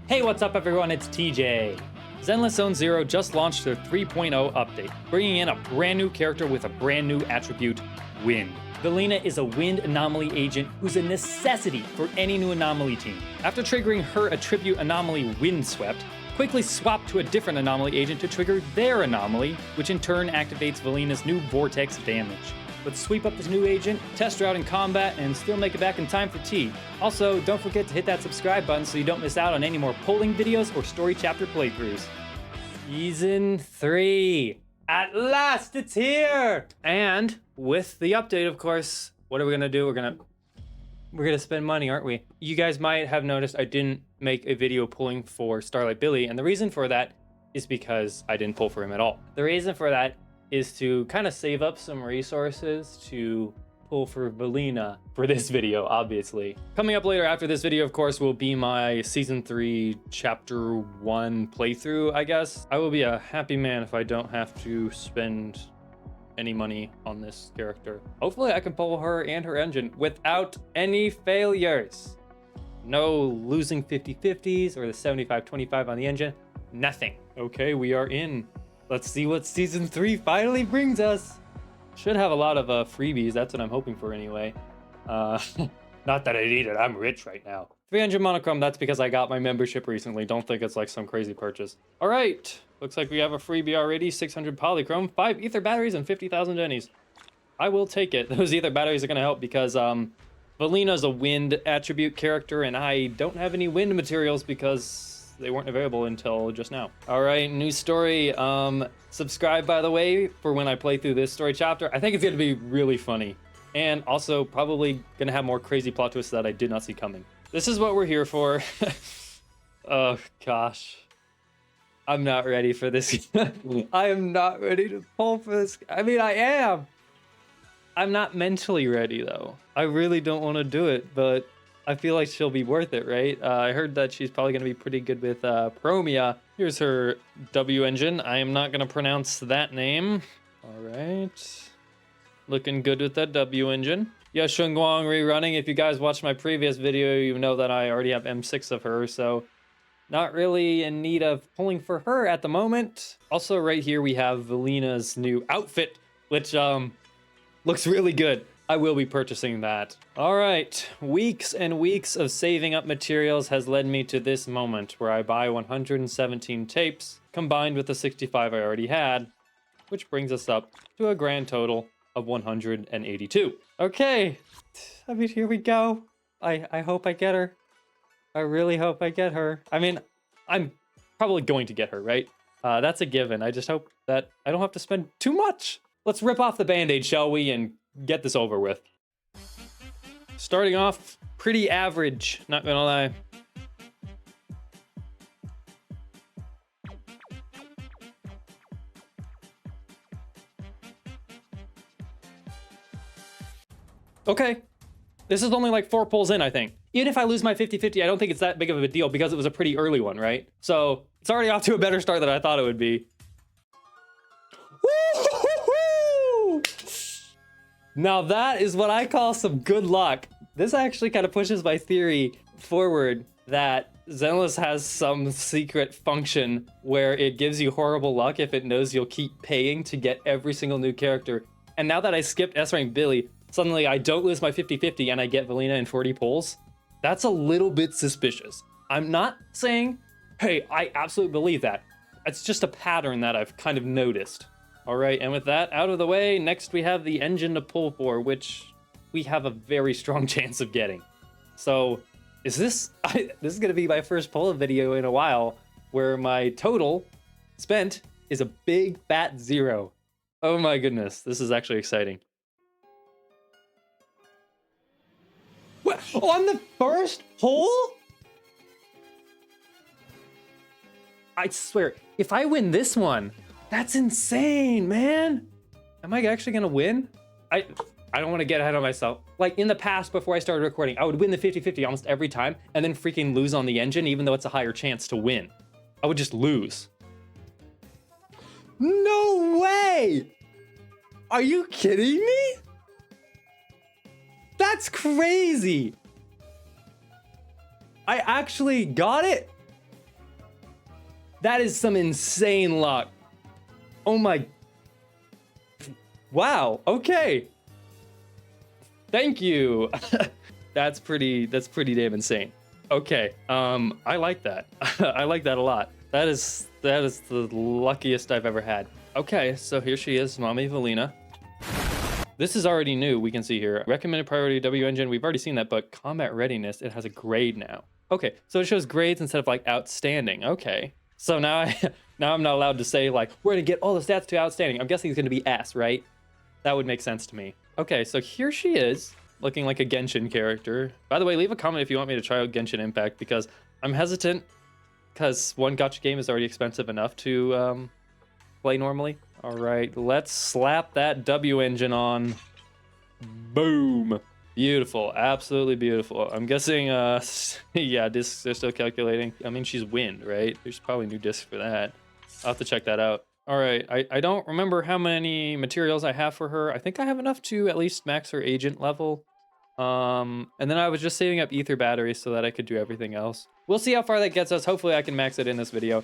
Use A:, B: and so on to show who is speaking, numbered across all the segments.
A: Hey, what's up everyone, it's TJ. Zenless Zone Zero just launched their 3.0 update, bringing in a brand new character with a brand new attribute, Wind. VELINA is a wind anomaly agent who's a necessity for any new anomaly team. After triggering her attribute anomaly Windswept, quickly swap to a different anomaly agent to trigger their anomaly, which in turn activates VELINA's new Vortex damage. Let's sweep up this new agent, test her out in combat, and still make it back in time for tea. Also, don't forget to hit that subscribe button so you don't miss out on any more polling videos or story chapter playthroughs. Season 3. At last, it's here! And with the update, of course, what are we gonna do? We're gonna spend money, aren't we? You guys might have noticed I didn't make a video pulling for Starlight Billy, and the reason for that is because I didn't pull for him at all. The reason for that is to kind of save up some resources to pull for VELINA for this video, obviously. Coming up later after this video, of course, will be my Season 3 Chapter 1 playthrough, I guess. I will be a happy man if I don't have to spend any money on this character. Hopefully I can pull her and her engine without any failures. No losing 50-50s or the 75-25 on the engine, nothing. Okay, we are in. Let's see what Season 3 finally brings us. Should have a lot of freebies, that's what I'm hoping for anyway. Not that I need it, I'm rich right now. 300 monochrome, that's because I got my membership recently. Don't think it's like some crazy purchase. All right, looks like we have a freebie already. 600 polychrome, 5 ether batteries, and 50,000 jennies. I will take it. Those ether batteries are gonna help because VELINA's a wind attribute character and I don't have any wind materials because they weren't available until just now. All right, new story. Subscribe, by the way, for when I play through this story chapter. I think it's gonna be really funny. And also probably gonna have more crazy plot twists that I did not see coming. This is what we're here for. Oh gosh. I'm not ready for this. I am not ready to pull for this. I mean, I am. I'm not mentally ready though. I really don't wanna do it, but I feel like she'll be worth it, right? I heard that she's probably going to be pretty good with Promia. Here's her W engine. I am not going to pronounce that name. All right. Looking good with that W engine. Yeah, Shunguang rerunning. If you guys watched my previous video, you know that I already have M6 of her, so not really in need of pulling for her at the moment. Also, right here, we have VELINA's new outfit, which looks really good. I will be purchasing that. All right, weeks and weeks of saving up materials has led me to this moment where I buy 117 tapes combined with the 65 I already had, which brings us up to a grand total of 182. Okay, I mean, here we go. I hope I get her. I really hope I get her. I mean, I'm probably going to get her, right? That's a given. I just hope that I don't have to spend too much. Let's rip off the band-aid, shall we, and get this over with. Starting off pretty average, not gonna lie. Okay, this is only like 4 pulls in, I think. Even if I lose my 50-50, I don't think it's that big of a deal because it was a pretty early one, right? So it's already off to a better start than I thought it would be. Now that is what I call some good luck. This actually kind of pushes my theory forward that Zenless has some secret function where it gives you horrible luck if it knows you'll keep paying to get every single new character. And now that I skipped S-Rank Billy, suddenly I don't lose my 50-50 and I get VELINA in 40 pulls. That's a little bit suspicious. I'm not saying, hey, I absolutely believe that. It's just a pattern that I've kind of noticed. All right, and with that out of the way, next we have the engine to pull for, which we have a very strong chance of getting. So, this is gonna be my first pull video in a while, where my total spent is a big fat 0. Oh my goodness, this is actually exciting. What? On the first pull? I swear, if I win this one, that's insane, man. Am I actually gonna win? I don't want to get ahead of myself. Like in the past, before I started recording, I would win the 50-50 almost every time and then freaking lose on the engine, even though it's a higher chance to win. I would just lose. No way! Are you kidding me? That's crazy. I actually got it. That is some insane luck. Oh my. Wow, okay. Thank you. That's pretty damn insane. Okay, I like that. I like that a lot. That is the luckiest I've ever had. Okay, so here she is, Mommy VELINA. This is already new, we can see here. Recommended priority W engine, we've already seen that, but combat readiness, it has a grade now. Okay, so it shows grades instead of like outstanding. Okay, so now I'm not allowed to say like, we're gonna get all the stats to outstanding. I'm guessing it's gonna be S, right? That would make sense to me. Okay, so here she is, looking like a Genshin character. By the way, leave a comment if you want me to try out Genshin Impact, because I'm hesitant, because one gacha game is already expensive enough to play normally. All right, let's slap that W engine on. Boom. Beautiful, absolutely beautiful. I'm guessing, yeah, discs are still calculating. I mean, she's wind, right? There's probably new discs for that. I'll have to check that out. All right, I don't remember how many materials I have for her. I think I have enough to at least max her agent level. And then I was just saving up ether batteries so that I could do everything else. We'll see how far that gets us. Hopefully I can max it in this video.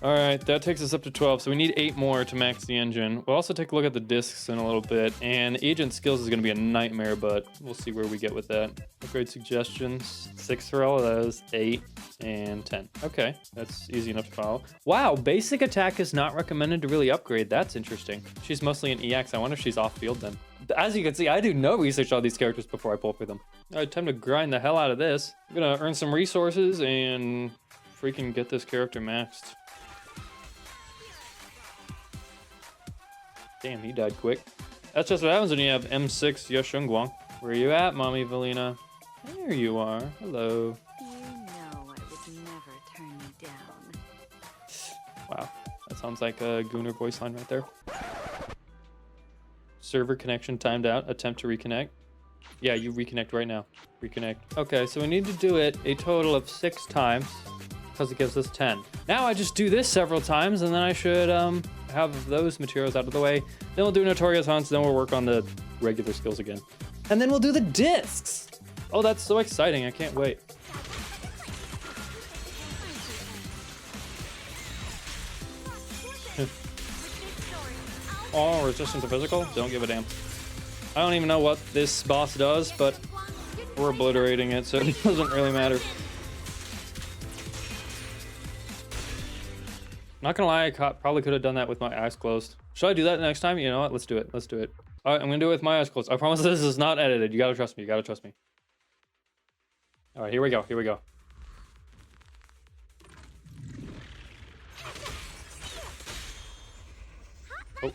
A: All right, that takes us up to 12, so we need 8 more to max the engine. We'll also take a look at the discs in a little bit, and agent skills is going to be a nightmare, but we'll see where we get with that. Upgrade suggestions, 6 for all of those, 8 and 10. Okay, that's easy enough to follow. Wow, basic attack is not recommended to really upgrade. That's interesting. She's mostly an EX. I wonder if she's off field then. As you can see, I do no research on these characters before I pull for them. All right, time to grind the hell out of this. I'm going to earn some resources and freaking get this character maxed. Damn, he died quick. That's just what happens when you have M6 Yoshungwang. Where are you at, Mommy VELINA? There you are. Hello.
B: You know I would never turn you down.
A: Wow, that sounds like a Gooner voice line right there. Server connection timed out. Attempt to reconnect. Yeah, you reconnect right now. Reconnect. Okay, so we need to do it a total of 6 times because it gives us 10. Now I just do this several times and then I should have those materials out of the way. Then we'll do Notorious Hunts, then we'll work on the regular skills again. And then we'll do the discs! Oh, that's so exciting, I can't wait. Oh, resistance to physical? Don't give a damn. I don't even know what this boss does, but we're obliterating it, so it doesn't really matter. Not gonna lie, I probably could have done that with my eyes closed. Should I do that next time? You know what? Let's do it. Let's do it. All right, I'm gonna do it with my eyes closed. I promise this is not edited. You gotta trust me. You gotta trust me. All right, here we go. Here we go. Oh.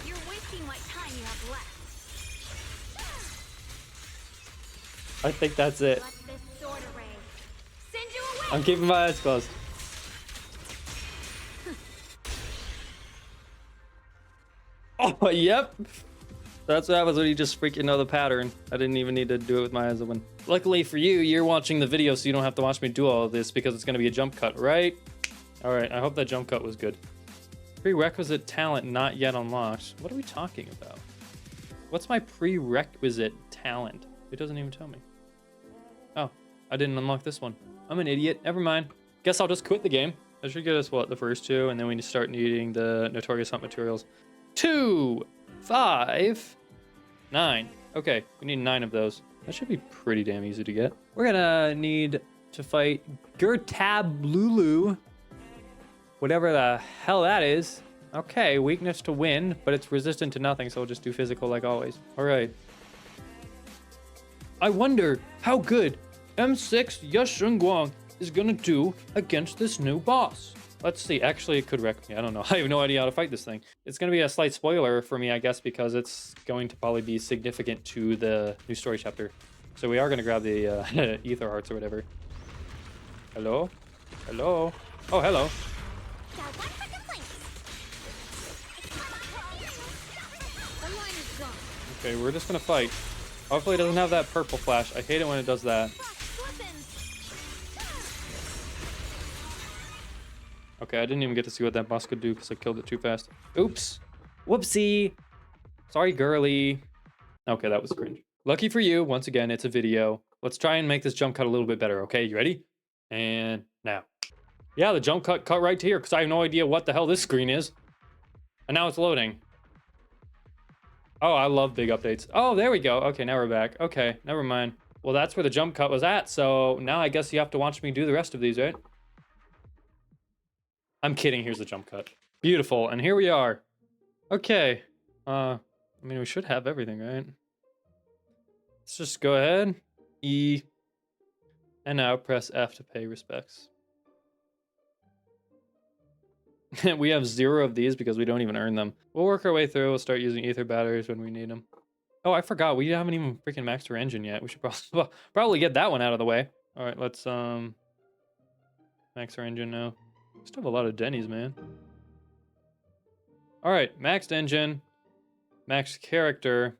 B: You're wasting what time you have left.
A: I think that's it.
B: Send you away.
A: I'm keeping my eyes closed. Oh, yep. That's what happens when you just freaking know the pattern. I didn't even need to do it with my eyes open. Luckily for you, you're watching the video, so you don't have to watch me do all of this because it's going to be a jump cut, right? All right, I hope that jump cut was good. Prerequisite talent not yet unlocked. What are we talking about? What's my prerequisite talent? It doesn't even tell me. Oh, I didn't unlock this one. I'm an idiot. Never mind. Guess I'll just quit the game. That should get us, what, the first 2, and then we need to start needing the Notorious Hunt materials. 2, 5, 9. Okay, we need 9 of those. That should be pretty damn easy to get. We're gonna need to fight Gertablulu. Whatever the hell that is. Okay, weakness to wind, but it's resistant to nothing, so we'll just do physical like always. All right. I wonder how good M6 Yoshungwang is gonna do against this new boss. Let's see. Actually, it could wreck me. I don't know. I have no idea how to fight this thing. It's gonna be a slight spoiler for me, I guess, because it's going to probably be significant to the new story chapter. So we are gonna grab the ether hearts or whatever. Hello? Hello? Oh, hello. Okay, we're just gonna fight. Hopefully it doesn't have that purple flash. I hate it when it does that. Okay, I didn't even get to see what that boss could do because I killed it too fast. Oops. Whoopsie. Sorry, girly. Okay, that was cringe. Lucky for you, once again, it's a video. Let's try and make this jump cut a little bit better, okay? You ready? And now. Yeah, the jump cut right to here because I have no idea what the hell this screen is. And now it's loading. Oh, I love big updates. Oh, there we go. Okay, now we're back. Okay, never mind. Well, that's where the jump cut was at, so now I guess you have to watch me do the rest of these, right? I'm kidding, here's the jump cut. Beautiful, and here we are. Okay. I mean, we should have everything, right? Let's just go ahead. E. And now press F to pay respects. We have 0 of these because we don't even earn them. We'll work our way through. We'll start using ether batteries when we need them. Oh, I forgot. We haven't even freaking maxed our engine yet. We should probably get that one out of the way. All right, let's max our engine now. Still have a lot of Denny's, man. All right, maxed engine, maxed character.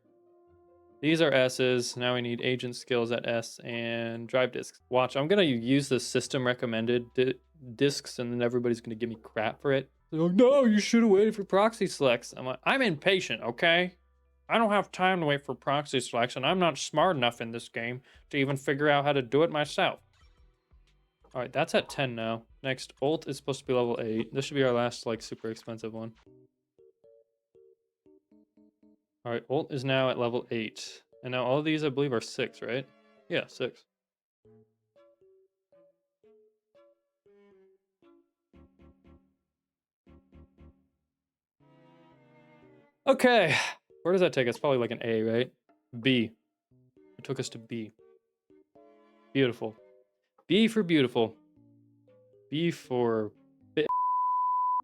A: These are S's. Now we need agent skills at S and drive discs. Watch, I'm gonna use the system recommended discs, and then everybody's gonna give me crap for it. They're like, no, you should have waited for proxy selects. I'm like, I'm impatient, okay? I don't have time to wait for proxy selects, and I'm not smart enough in this game to even figure out how to do it myself. All right, that's at 10 now. Next, ult is supposed to be level 8. This should be our last, like, super expensive one. All right, ult is now at level 8. And now all of these, I believe, are 6, right? Yeah, 6. Okay, where does that take us? Probably like an A, right? B. It took us to B. Beautiful. B for beautiful. B for bit.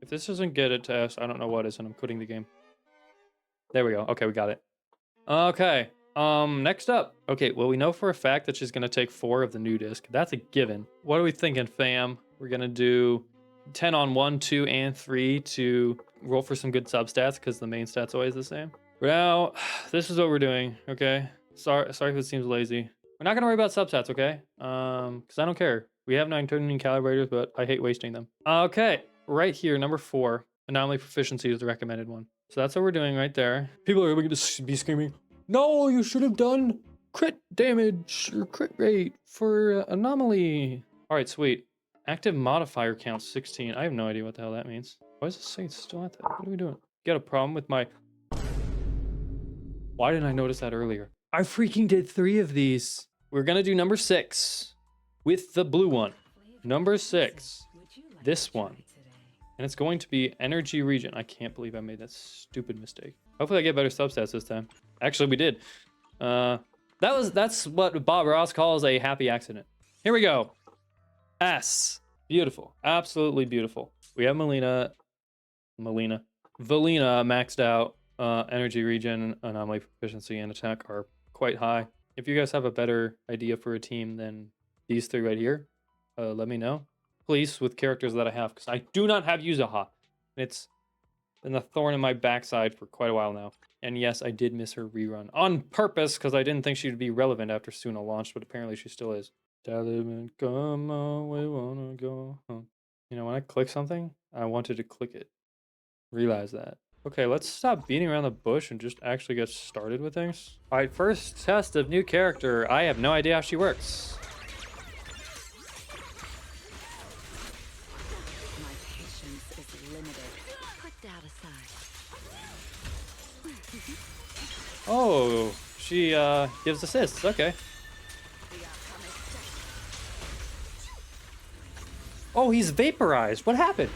A: If this doesn't get it to S, I don't know what is, and I'm quitting the game. There we go. Okay, we got it. Okay. Next up. Okay, well, we know for a fact that she's gonna take 4 of the new disc. That's a given. What are we thinking, fam? We're gonna do 10 on 1, 2, and 3 to roll for some good substats because the main stat's always the same. Now, this is what we're doing, okay? Sorry if it seems lazy. We're not gonna worry about substats, okay? Because I don't care. We have 9 tuning calibrators, but I hate wasting them. Okay, right here, number 4. Anomaly proficiency is the recommended one. So that's what we're doing right there. People are going to be screaming, no, you should have done crit damage or crit rate for anomaly. All right, sweet. Active modifier count 16. I have no idea what the hell that means. Why does it say it's still at that? What are we doing? Got a problem with my... Why didn't I notice that earlier? I freaking did 3 of these. We're going to do number 6 with the blue one. Number 6. This one. And it's going to be energy region. I can't believe I made that stupid mistake. Hopefully I get better substats this time. Actually, we did. That's what Bob Ross calls a happy accident. Here we go. S. Beautiful. Absolutely beautiful. We have VELINA maxed out. Energy region, anomaly proficiency, and attack are quite high. If you guys have a better idea for a team than these 3 right here, let me know. Please, with characters that I have, because I do not have Yuzaha. It's been a thorn in my backside for quite a while now. And yes, I did miss her rerun on purpose because I didn't think she'd be relevant after Suna launched, but apparently she still is. Taliban, come on, we wanna go home. You know, when I click something, I wanted to click it. Realize that. Okay, let's stop beating around the bush and just actually get started with things. All right, first test of new character. I have no idea how she works. Oh, she gives assists. Okay. Oh, he's vaporized. What happened?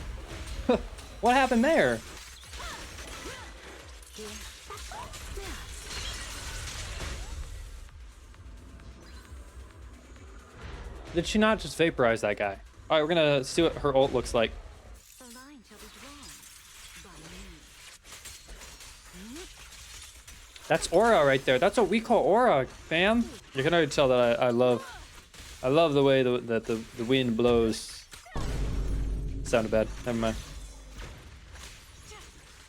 A: What happened there? Did she not just vaporize that guy? All right, we're gonna see what her ult looks like. That's aura right there. That's what we call aura, fam. You can already tell that I love the way that the wind blows. Sounded bad. Never mind.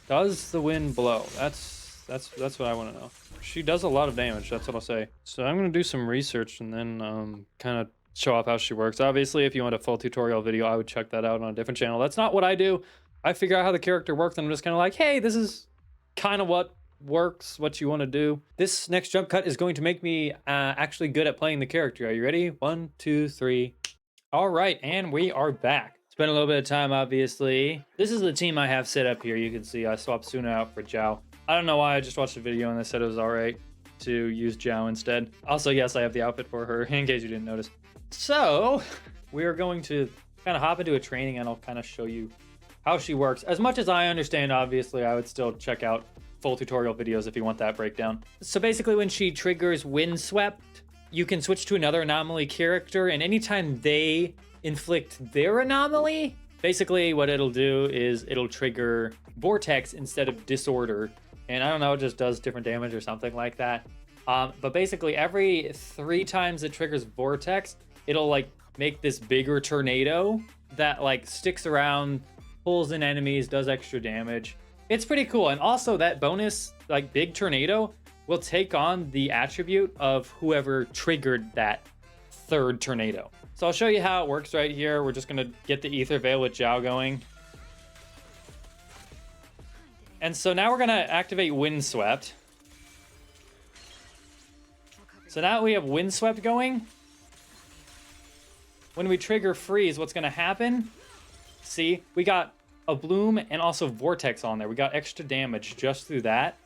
A: Does the wind blow? That's what I want to know. She does a lot of damage. That's what I'll say. So I'm gonna do some research and then kind of show off how she works. Obviously, if you want a full tutorial video, I would check that out on a different channel. That's not what I do. I figure out how the character works, and I'm just kind of like, hey, this is kind of what works, what you want to do. This next jump cut is going to make me actually good at playing the character. Are you ready? 1, 2, 3. All right, and we are back. Spent a little bit of time, obviously. This is the team I have set up here. You can see I swapped Suna out for Zhao. I don't know why, I just watched the video and they said it was all right to use Zhao instead. Also, yes, I have the outfit for her, in case you didn't notice. So, we are going to kind of hop into a training and I'll kind of show you how she works. As much as I understand, obviously, I would still check out full tutorial videos if you want that breakdown. So basically, when she triggers Windswept, you can switch to another anomaly character, and anytime they inflict their anomaly, basically what it'll do is it'll trigger Vortex instead of Disorder. And I don't know, it just does different damage or something like that. But basically, every 3 times it triggers Vortex, it'll like make this bigger tornado that like sticks around, pulls in enemies, does extra damage. It's pretty cool. And also that bonus, like big tornado, will take on the attribute of whoever triggered that 3rd tornado. So I'll show you how it works right here. We're just gonna get the Ether Veil with Zhao going. And so now we're gonna activate Windswept. So now we have Windswept going. When we trigger Freeze, what's gonna happen? See, we got a Bloom and also Vortex on there. We got extra damage just through that.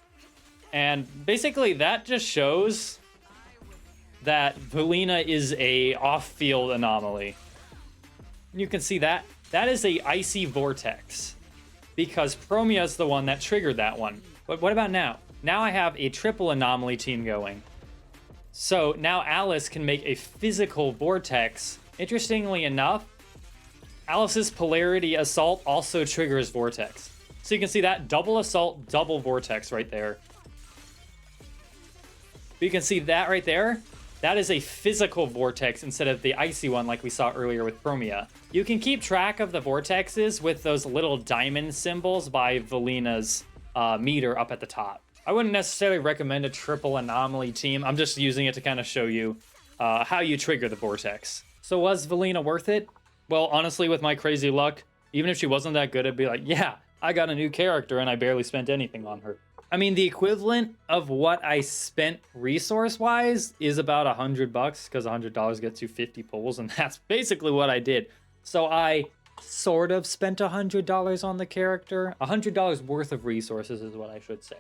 A: And basically that just shows that VELINA is a off-field anomaly. You can see that. That is a Icy Vortex, because Promia is the one that triggered that one. But what about now? Now I have a triple anomaly team going. So now Alice can make a physical Vortex. Interestingly enough, Alice's Polarity Assault also triggers Vortex. So you can see that double Assault, double Vortex right there. But you can see that right there. That is a physical Vortex instead of the icy one like we saw earlier with Promia. You can keep track of the Vortexes with those little diamond symbols by VELINA's meter up at the top. I wouldn't necessarily recommend a triple anomaly team. I'm just using it to kind of show you how you trigger the Vortex. So was VELINA worth it? Well, honestly, with my crazy luck, even if she wasn't that good, I'd be like, yeah, I got a new character and I barely spent anything on her. I mean, the equivalent of what I spent resource-wise is about $100, because $100 gets you 50 pulls, and that's basically what I did. So I sort of spent $100 on the character. $100 worth of resources is what I should say.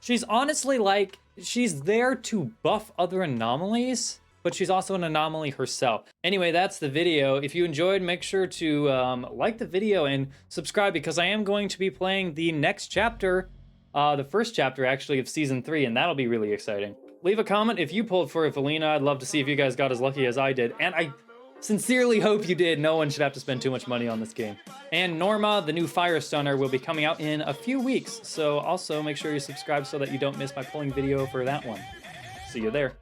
A: She's honestly like, she's there to buff other anomalies, but she's also an anomaly herself. Anyway, that's the video. If you enjoyed, make sure to like the video and subscribe, because I am going to be playing the next chapter, the first chapter actually of season 3, and that'll be really exciting. Leave a comment if you pulled for VELINA. I'd love to see if you guys got as lucky as I did, and I sincerely hope you did. No one should have to spend too much money on this game. And Norma, the new Fire Stunner, will be coming out in a few weeks, so also make sure you subscribe so that you don't miss my pulling video for that one. See you there.